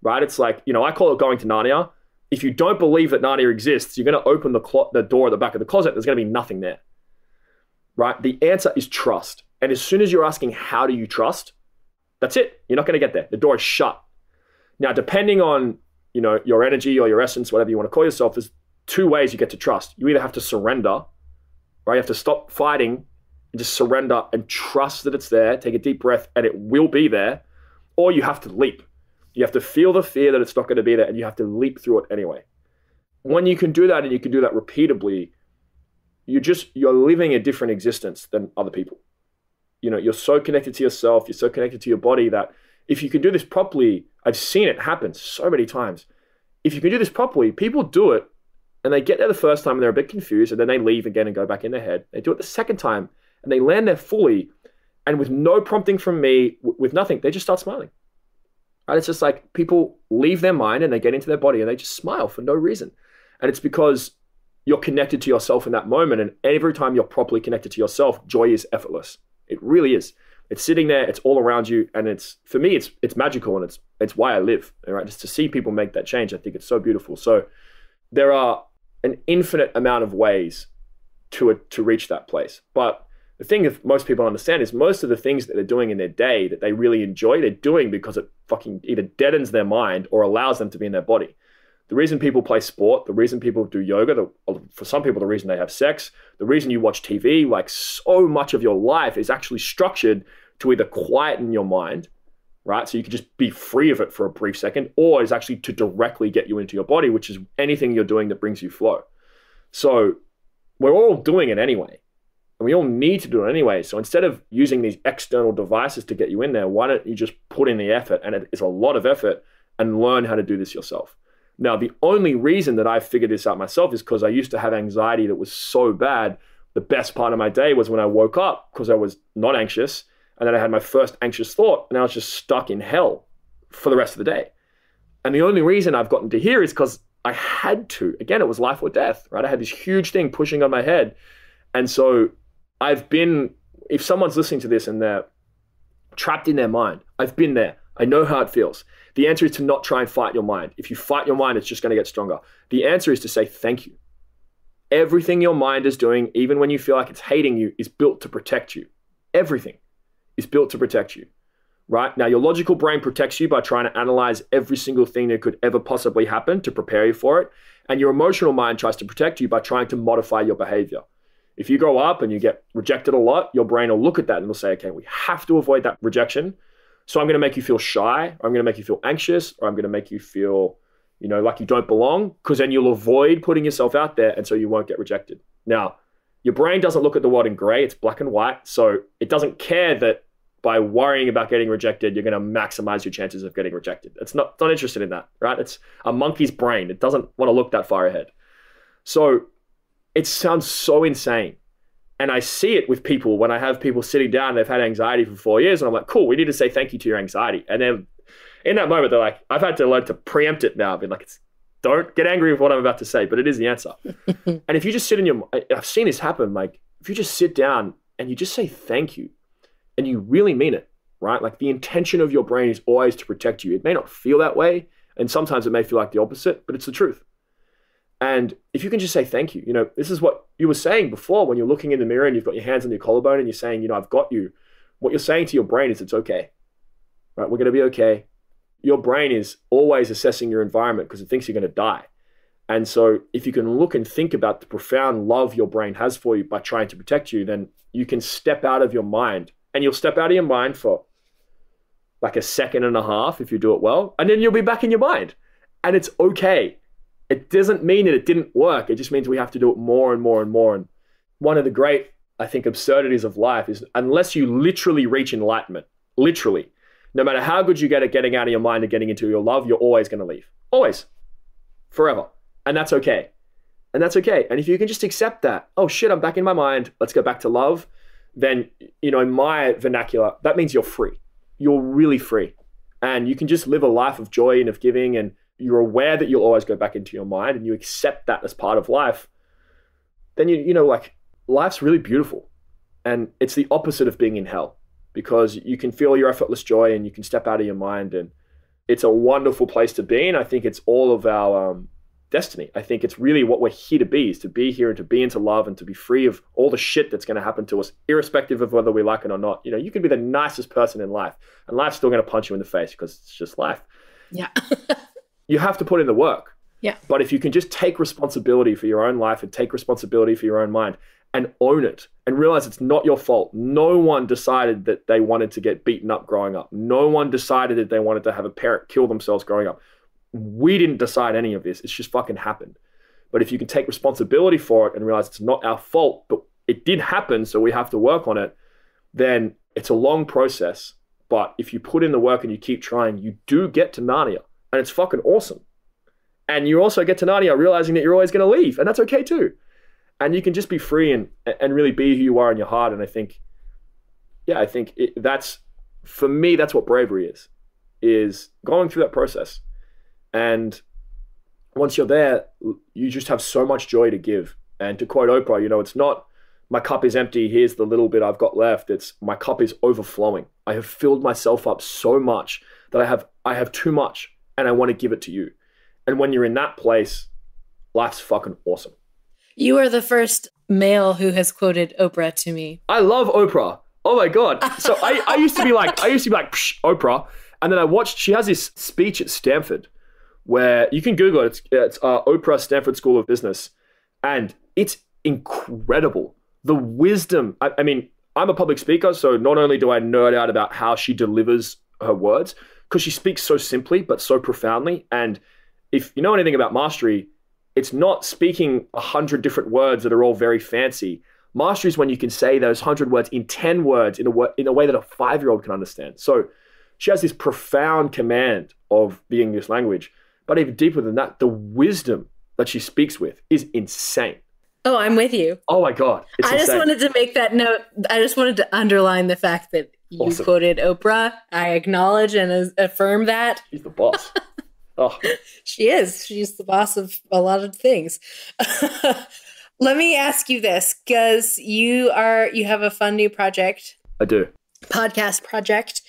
right? It's like, I call it going to Narnia. If you don't believe that Narnia exists, you're going to open the door at the back of the closet. There's going to be nothing there, right? The answer is trust. And as soon as you're asking, how do you trust? That's it. You're not going to get there. The door is shut. Now, depending on, your energy or your essence, whatever you want to call yourself, there's two ways you get to trust. You either have to surrender, right? You have to stop fighting and just surrender and trust that it's there. Take a deep breath and it will be there. Or you have to leap. You have to feel the fear that it's not going to be there, and you have to leap through it anyway. When you can do that, and you can do that repeatedly, you're living a different existence than other people. You're so connected to yourself, you're so connected to your body that if you can do this properly, I've seen it happen so many times. If you can do this properly, people do it and they get there the first time and they're a bit confused, and then they leave again and go back in their head. They do it the second time and they land there fully, and with no prompting from me, with nothing, they just start smiling. Right? It's just like people leave their mind and they get into their body and they just smile for no reason. And it's because you're connected to yourself in that moment. And every time you're properly connected to yourself, joy is effortless. It really is. It's sitting there, it's all around you. And for me, it's magical, and it's why I live, right? Just to see people make that change, I think it's so beautiful. So there are an infinite amount of ways to reach that place. But the thing that most people understand is most of the things that they're doing in their day that they really enjoy, they're doing because it fucking either deadens their mind or allows them to be in their body. The reason people play sport, the reason people do yoga, for some people, the reason they have sex, the reason you watch TV, like so much of your life is actually structured to either quieten your mind, right? So you can just be free of it for a brief second, or is actually to directly get you into your body, which is anything you're doing that brings you flow. So we're all doing it anyway. And we all need to do it anyway. So instead of using these external devices to get you in there, why don't you just put in the effort? And it is a lot of effort, and learn how to do this yourself. Now, the only reason that I figured this out myself is because I used to have anxiety that was so bad. The best part of my day was when I woke up, because I was not anxious. And then I had my first anxious thought, and I was just stuck in hell for the rest of the day. And the only reason I've gotten to here is because I had to. Again, it was life or death, right? I had this huge thing pushing on my head. And so if someone's listening to this and they're trapped in their mind, I've been there. I know how it feels. The answer is to not try and fight your mind. If you fight your mind, it's just going to get stronger. The answer is to say thank you. Everything your mind is doing, even when you feel like it's hating you, is built to protect you. Everything is built to protect you, right? Now, your logical brain protects you by trying to analyze every single thing that could ever possibly happen to prepare you for it. And your emotional mind tries to protect you by trying to modify your behavior. If you grow up and you get rejected a lot, your brain will look at that and will say, okay, we have to avoid that rejection. So I'm going to make you feel shy, or I'm going to make you feel anxious, or I'm going to make you feel, like you don't belong, because then you'll avoid putting yourself out there, and so you won't get rejected. Now, your brain doesn't look at the world in gray, it's black and white. So it doesn't care that by worrying about getting rejected, you're going to maximize your chances of getting rejected. It's not interested in that, right? It's a monkey's brain. It doesn't want to look that far ahead. So it sounds so insane. And I see it with people when I have people sitting down, they've had anxiety for 4 years, and I'm like, cool, we need to say thank you to your anxiety. And then in that moment, they're like, I've had to learn to preempt it now. I've been like, don't get angry with what I'm about to say, but it is the answer. And if you just sit I've seen this happen, like if you just sit down and you just say thank you, and you really mean it, right? Like the intention of your brain is always to protect you. It may not feel that way, and sometimes it may feel like the opposite, but it's the truth. And if you can just say thank you, this is what you were saying before when you're looking in the mirror and you've got your hands on your collarbone and you're saying, I've got you. What you're saying to your brain is it's okay, right? We're going to be okay. Your brain is always assessing your environment because it thinks you're going to die. And so if you can look and think about the profound love your brain has for you by trying to protect you, then you can step out of your mind, and you'll step out of your mind for like a second and a half if you do it well, and then you'll be back in your mind, and it's okay. It doesn't mean that it didn't work. It just means we have to do it more and more and more. And one of the great I think, absurdities of life is unless you literally reach enlightenment, literally, no matter how good you get at getting out of your mind and getting into your love, you're always going to leave. Always. Forever. And that's okay. And that's okay. And if you can just accept that, oh shit, I'm back in my mind, let's go back to love, then, in my vernacular, that means you're free. You're really free. And you can just live a life of joy and of giving, and you're aware that you'll always go back into your mind, and you accept that as part of life. Then, life's really beautiful. And it's the opposite of being in hell, because you can feel your effortless joy and you can step out of your mind, and it's a wonderful place to be. And I think it's all of our destiny. I think it's really what we're here to be, is to be here and to be into love and to be free of all the shit that's going to happen to us, irrespective of whether we like it or not. You can be the nicest person in life, and life's still going to punch you in the face because it's just life. Yeah. You have to put in the work. Yeah. But if you can just take responsibility for your own life and take responsibility for your own mind and own it and realize it's not your fault. No one decided that they wanted to get beaten up growing up. No one decided that they wanted to have a parent kill themselves growing up. We didn't decide any of this. It's just fucking happened. But if you can take responsibility for it and realize it's not our fault, but it did happen, so we have to work on it, then it's a long process. But if you put in the work and you keep trying, you do get to Narnia. And it's fucking awesome. And you also get to Narnia realizing that you're always going to leave. And that's okay too. And you can just be free and really be who you are in your heart. And I think, that's, for me, that's what bravery is going through that process. And once you're there, you just have so much joy to give. And to quote Oprah, it's not, my cup is empty, here's the little bit I've got left. It's, my cup is overflowing. I have filled myself up so much that I have too much and I want to give it to you. And when you're in that place, life's fucking awesome. You are the first male who has quoted Oprah to me. I love Oprah. Oh my God. So I used to be like, Psh, Oprah. And then she has this speech at Stanford where you can Google it. It's Oprah Stanford School of Business. And it's incredible. The wisdom. I mean, I'm a public speaker, so not only do I nerd out about how she delivers her words, because she speaks so simply, but so profoundly. And if you know anything about mastery, it's not speaking 100 different words that are all very fancy. Mastery is when you can say those 100 words in 10 words in a way that a 5-year-old can understand. So she has this profound command of the English language. But even deeper than that, the wisdom that she speaks with is insane. Oh, I'm with you. Oh my God. It's I just insane. wanted to make that note. I just wanted to underline the fact that you Awesome. quoted Oprah. I acknowledge and affirm that. She's the boss. Oh. She is. She's the boss of a lot of things. Let me ask you this, because you have a fun new project. I do. Podcast project.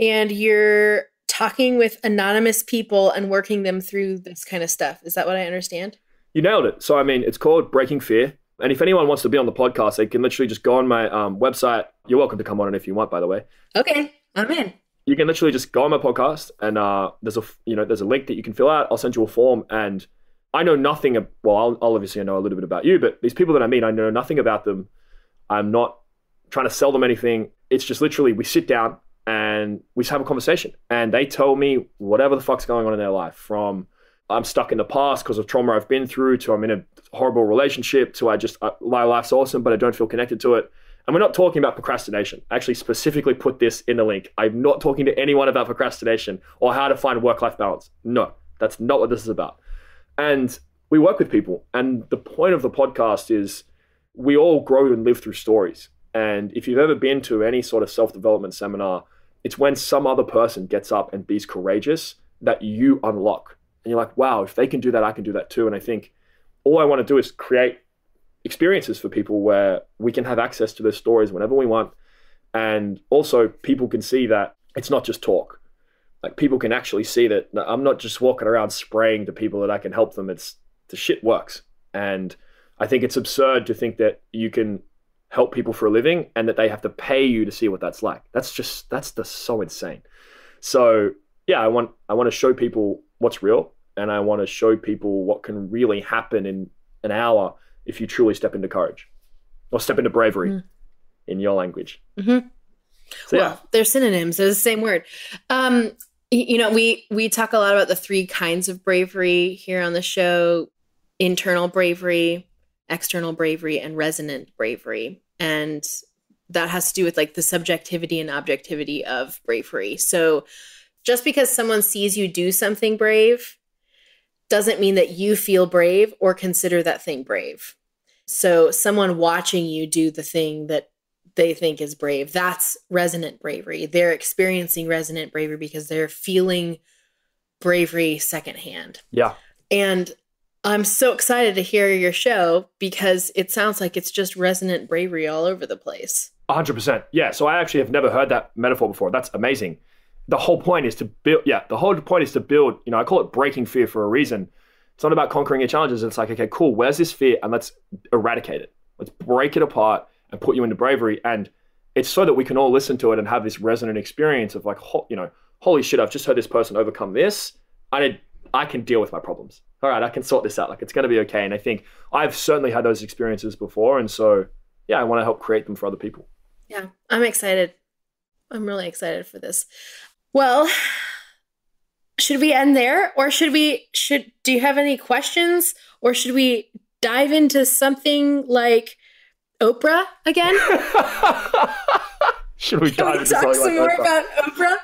And you're talking with anonymous people and working them through this kind of stuff. Is that what I understand? You nailed it. So, I mean, it's called Breaking Fear. And if anyone wants to be on the podcast, they can literally just go on my website. You're welcome to come on it if you want, by the way. Okay, I'm in. You can literally just go on my podcast and there's a link that you can fill out. I'll send you a form, and I know nothing. I'll obviously know a little bit about you, but these people that I meet, I know nothing about them. I'm not trying to sell them anything. It's just literally we sit down and we just have a conversation, and they tell me whatever the fuck's going on in their life, from I'm stuck in the past because of trauma I've been through, to I'm in a horrible relationship, to my life's awesome, but I don't feel connected to it. And we're not talking about procrastination. I actually specifically put this in the link. I'm not talking to anyone about procrastination or how to find work-life balance. No, that's not what this is about. And we work with people. And the point of the podcast is we all grow and live through stories. And if you've ever been to any sort of self-development seminar, it's when some other person gets up and be courageous that you unlock. And you're like, wow, if they can do that, I can do that too. And I think all I want to do is create experiences for people where we can have access to their stories whenever we want. And also people can see that it's not just talk. Like, people can actually see that I'm not just walking around spraying to people that I can help them. It's the shit works. And I think it's absurd to think that you can help people for a living and that they have to pay you to see what that's like. That's so insane. So yeah, I want to show people what's real, and I want to show people what can really happen in an hour if you truly step into courage or step into bravery in your language. Mm-hmm. So, well, they're synonyms. They're the same word. We talk a lot about the 3 kinds of bravery here on the show: internal bravery, external bravery, and resonant bravery. And that has to do with like the subjectivity and objectivity of bravery. So just because someone sees you do something brave doesn't mean that you feel brave or consider that thing brave. So someone watching you do the thing that they think is brave, that's resonant bravery. They're experiencing resonant bravery because they're feeling bravery secondhand. Yeah. And I'm so excited to hear your show because it sounds like it's just resonant bravery all over the place. 100%. Yeah. So I actually have never heard that metaphor before. That's amazing. The whole point is to build, I call it breaking fear for a reason. It's not about conquering your challenges. It's like, okay, cool. Where's this fear? And let's eradicate it. Let's break it apart and put you into bravery. And it's so that we can all listen to it and have this resonant experience of like, holy shit, I've just heard this person overcome this. I can deal with my problems. All right, I can sort this out. Like, it's going to be okay. And I think I've certainly had those experiences before. And so, yeah, I want to help create them for other people. Yeah, I'm excited. I'm really excited for this. Well, should we end there? Or do you have any questions? Or should we dive into something like Oprah again? Should we dive into talk something some like more about Oprah?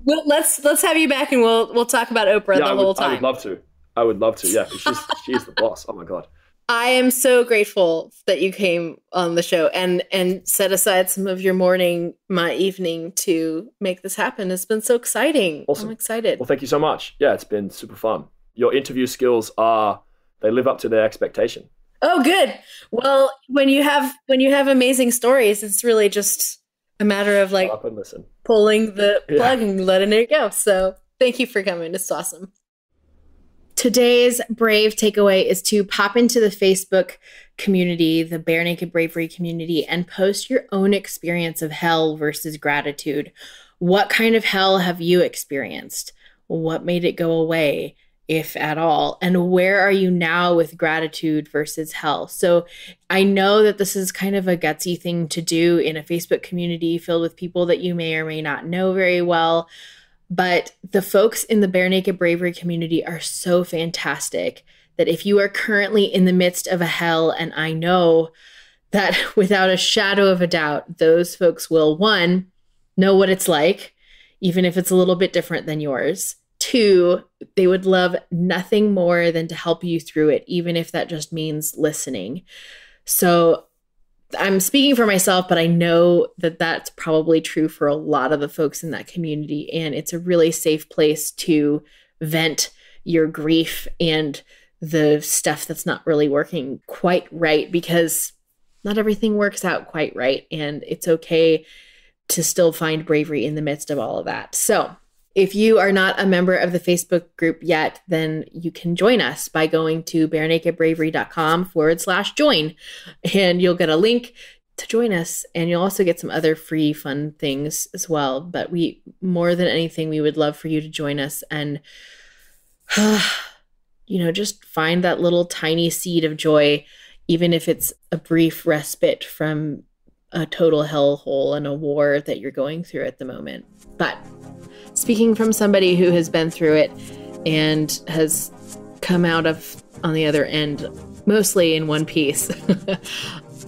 Well, let's have you back and we'll talk about Oprah the whole time. I would love to. Yeah, she's the boss. Oh my God. I am so grateful that you came on the show and set aside some of your morning, my evening to make this happen. It's been so exciting. Awesome. I'm excited. Well, thank you so much. Yeah, it's been super fun. Your interview skills they live up to their expectation. Oh, good. Well, when you have amazing stories, it's really just a matter of like pulling the plug and letting it go. So thank you for coming. It's awesome. Today's brave takeaway is to pop into the Facebook community, the Bare Naked Bravery community, and post your own experience of hell versus gratitude. What kind of hell have you experienced? What made it go away, if at all? And where are you now with gratitude versus hell? So I know that this is kind of a gutsy thing to do in a Facebook community filled with people that you may or may not know very well. But the folks in the Bare Naked Bravery community are so fantastic that if you are currently in the midst of a hell, and I know that without a shadow of a doubt, those folks will, one, know what it's like, even if it's a little bit different than yours. Two, they would love nothing more than to help you through it, even if that just means listening. So I'm speaking for myself, but I know that that's probably true for a lot of the folks in that community. And it's a really safe place to vent your grief and the stuff that's not really working quite right, because not everything works out quite right. And it's okay to still find bravery in the midst of all of that. So if you are not a member of the Facebook group yet, then you can join us by going to barenakedbravery.com/join, and you'll get a link to join us. And you'll also get some other free fun things as well. But more than anything, we would love for you to join us and, just find that little tiny seed of joy, even if it's a brief respite from a total hellhole and a war that you're going through at the moment. But speaking from somebody who has been through it and has come out of on the other end, mostly in one piece,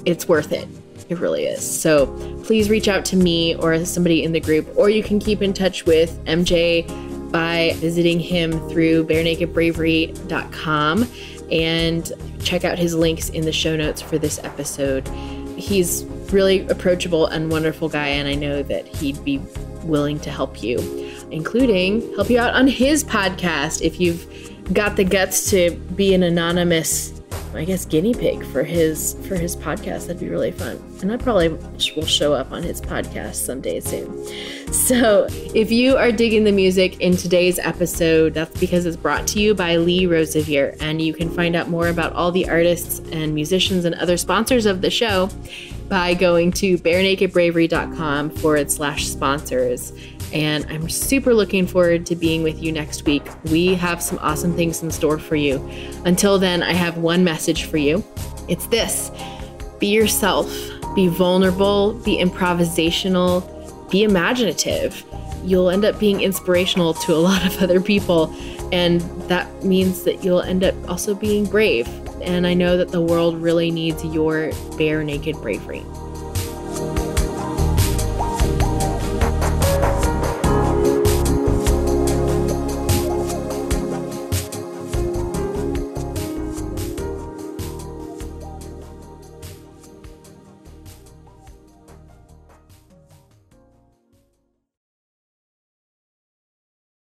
it's worth it. It really is. So please reach out to me or somebody in the group, or you can keep in touch with MJ by visiting him through barenakedbravery.com and check out his links in the show notes for this episode. He's really approachable and wonderful guy, and I know that he'd be willing to help you, including help you out on his podcast if you've got the guts to be an anonymous, guinea pig for his podcast. That'd be really fun. And I probably will show up on his podcast someday soon. So if you are digging the music in today's episode, that's because it's brought to you by Lee Rosevere. And you can find out more about all the artists and musicians and other sponsors of the show by going to barenakedbravery.com/sponsors. And I'm super looking forward to being with you next week. We have some awesome things in store for you. Until then, I have one message for you. It's this: be yourself, be vulnerable, be improvisational, be imaginative. You'll end up being inspirational to a lot of other people. And that means that you'll end up also being brave. and I know that the world really needs your bare naked bravery.